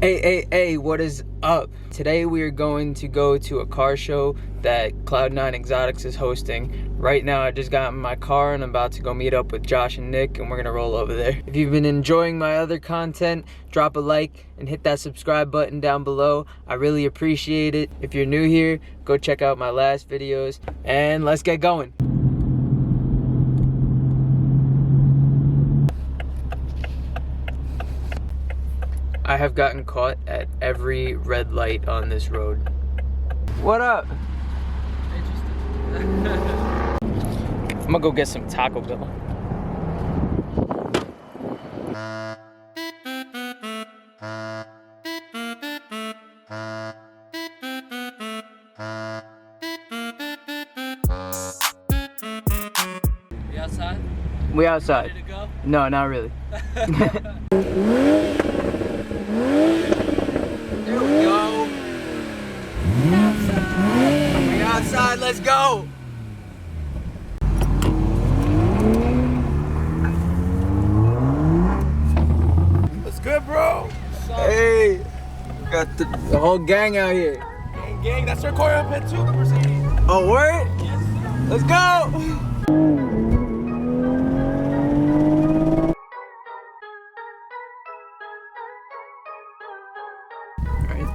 Hey, what is up? Today we are going to go to a car show that Cloud9 Exotics is hosting. Right now I just got in my car and I'm about to go meet up with Josh and Nick and we're gonna roll over there. If you've been enjoying my other content, drop a like and hit that subscribe button down below. I really appreciate it. If you're new here, go check out my last videos and let's get going. I have gotten caught at every red light on this road. What up? I'm gonna go get some Taco Bell. We outside? We outside. Ready to go? No, not really. There we go. We outside, let's go. What's good, bro? Hey, got the whole gang out here. Gang, that's our car up at too. Oh, word? Yes, sir. Let's go.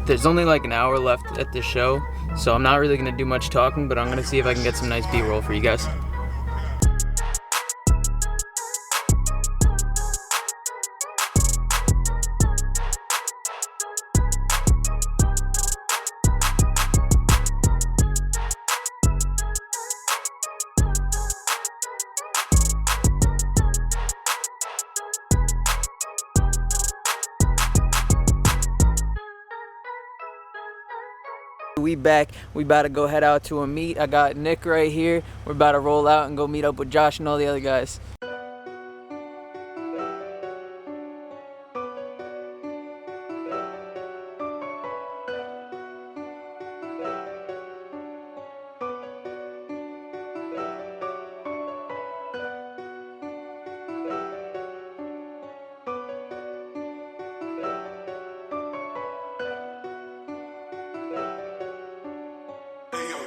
There's only like an hour left at the show, so I'm not really gonna do much talking, but I'm gonna see if I can get some nice B-roll for you guys. We back. We about to go head out to a meet. I got Nick right here. We're about to roll out and go meet up with Josh and all the other guys.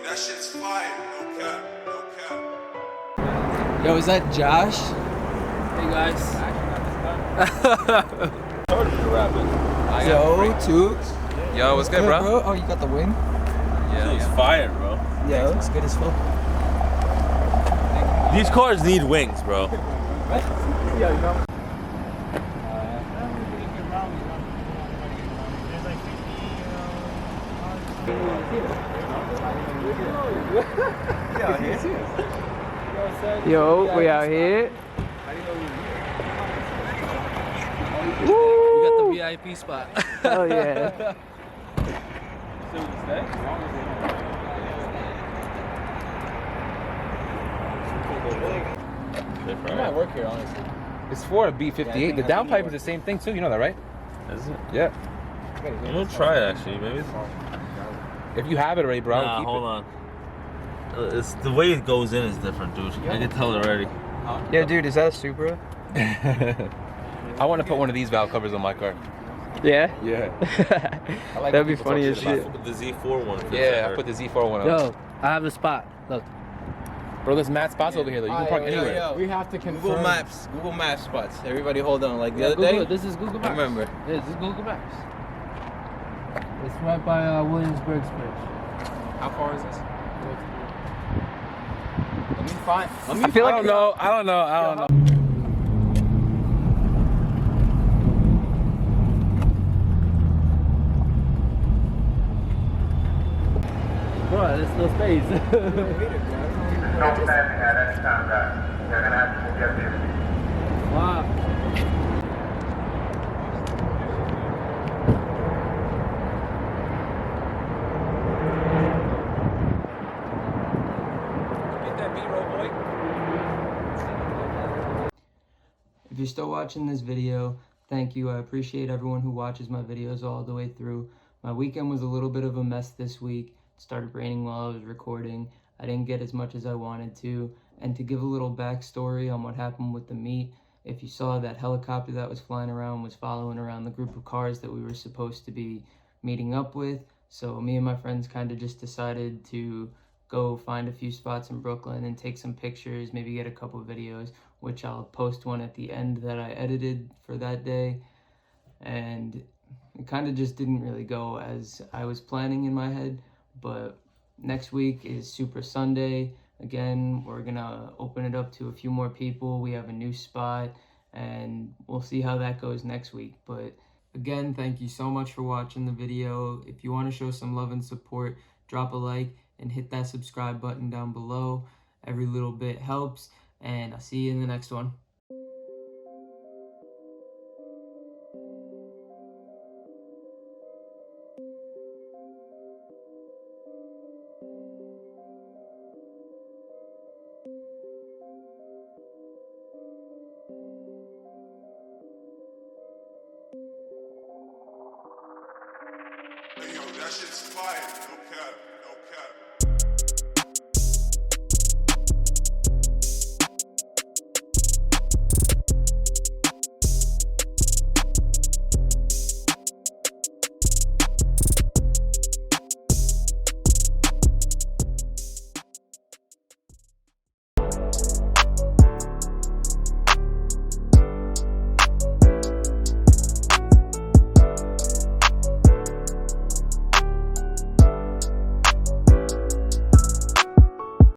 That shit's fire. No cap. No cap. Yo, is that Josh? Hey guys. Yo, Tooks. Yo, what's good, bro? Oh, you got the wing? Yeah, It's fire, bro. Yeah, it looks good as fuck. These cars need wings, bro. Yeah, you know. Yo, we out here. We got the VIP spot. Oh yeah. I might work here, honestly. It's for a B58. The downpipe is the same thing too. You know that, right? Is it? Yeah. I'm gonna try it actually. Maybe. If you have it already, bro, Nah, keep hold it. on. It's the way it goes in is different, dude. I can tell it already. Yeah, dude, is that a Supra? I want to put one of these valve covers on my car. Yeah? Yeah. I like That'd when be people funny talk as shit about shit. it. The Z4 one. Yeah, I put the Z4 one on. Yo, I have a spot. Look. Bro, there's mad spots over here though. You can park anywhere. We have to confirm. Google Maps spots. Everybody hold on. Like the Yeah, other Google, day, this is Google Maps. remember. Yeah, this is Google Maps. It's right by Williamsburg Bridge. How far is this? Let me find. I feel like I don't know. Bro, there's no space. No standing at any time, guys. We're gonna have to get this. Wow. Get that B-roll, boy. If you're still watching this video, thank you. I appreciate everyone who watches my videos all the way through. My weekend was a little bit of a mess this week. It started raining while I was recording. I didn't get as much as I wanted to. And to give a little backstory on what happened with the meet, If you saw, that helicopter that was flying around was following around the group of cars that we were supposed to be meeting up with. So me and my friends kind of just decided to go find a few spots in Brooklyn and take some pictures, maybe get a couple of videos, which I'll post one at the end that I edited for that day. And it kind of just didn't really go as I was planning in my head, but next week is Super Sunday. Again, we're gonna open it up to a few more people. We have a new spot and we'll see how that goes next week. But again, thank you so much for watching the video. If you want to show some love and support, drop a like and hit that subscribe button down below. Every little bit helps, and I'll see you in the next one. Hey yo, that shit's fire, no cap.